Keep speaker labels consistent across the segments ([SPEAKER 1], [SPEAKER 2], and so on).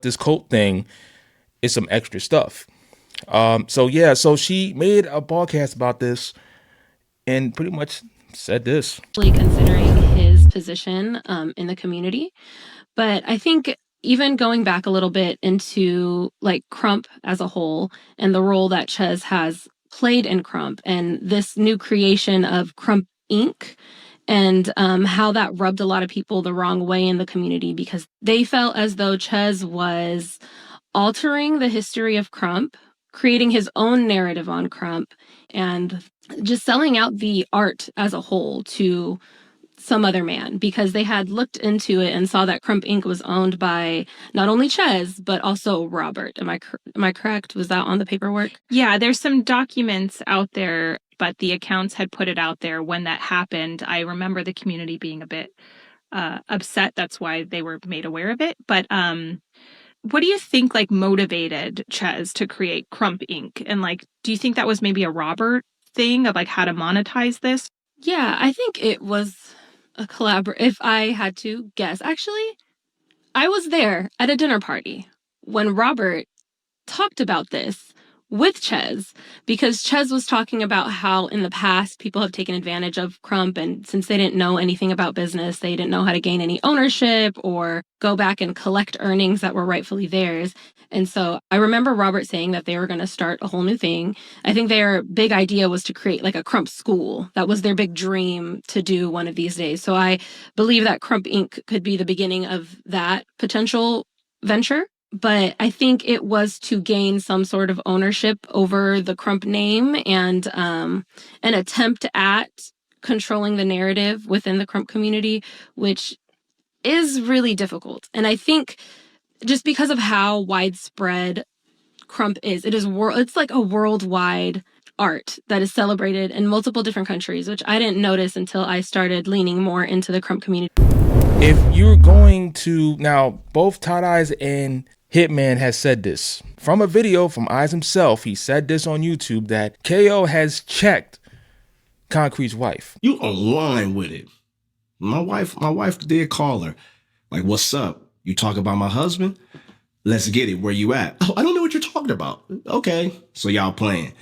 [SPEAKER 1] This cult thing is some extra stuff. So she made a podcast about this and pretty much said this.
[SPEAKER 2] Considering his position in the community. But I think even going back a little bit into like Krump as a whole and the role that Ches has played in Krump and this new creation of Krump Inc. And how that rubbed a lot of people the wrong way in the community because they felt as though Ches was altering the history of Krump, creating his own narrative on Krump, and just selling out the art as a whole to some other man because they had looked into it and saw that Krump Inc. was owned by not only Ches but also Robert. Am I correct? Was that on the paperwork?
[SPEAKER 3] Yeah, there's some documents out there, but the accounts had put it out there when that happened. I remember the community being a bit upset. That's why they were made aware of it. But what do you think like motivated Ches to create Krump Inc? And like, do you think that was maybe a Robert thing of like how to monetize this?
[SPEAKER 2] Yeah, I think it was a if I had to guess. Actually, I was there at a dinner party when Robert talked about this with Ches because Ches was talking about how in the past people have taken advantage of Krump, and since they didn't know anything about business, they didn't know how to gain any ownership or go back and collect earnings that were rightfully theirs. And so I remember Robert saying that they were going to start a whole new thing. I think their big idea was to create like a Krump school. That was their big dream to do one of these days. So I believe that Krump Inc. could be the beginning of that potential venture. But I think it was to gain some sort of ownership over the Krump name and an attempt at controlling the narrative within the Krump community, which is really difficult. And I think just because of how widespread Krump is, it's like a worldwide art that is celebrated in multiple different countries, which I didn't notice until I started leaning more into the Krump community.
[SPEAKER 1] If you're going to now, both Todd Eyes and Hitman has said this from a video from Eyes himself. He said this on YouTube that KO has checked Concrete's wife.
[SPEAKER 4] You online with it. My wife did call her. Like, what's up? You talk about my husband? Let's get it. Where you at? Oh, I don't know what you're talking about. Okay. So y'all playing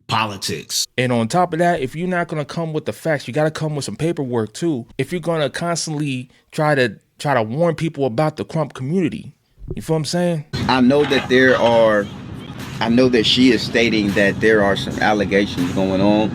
[SPEAKER 4] politics.
[SPEAKER 1] And on top of that, if you're not going to come with the facts, you got to come with some paperwork too. If you're going to constantly try to warn people about the Krump community, you feel what I'm saying?
[SPEAKER 5] I know that she is stating that there are some allegations going on.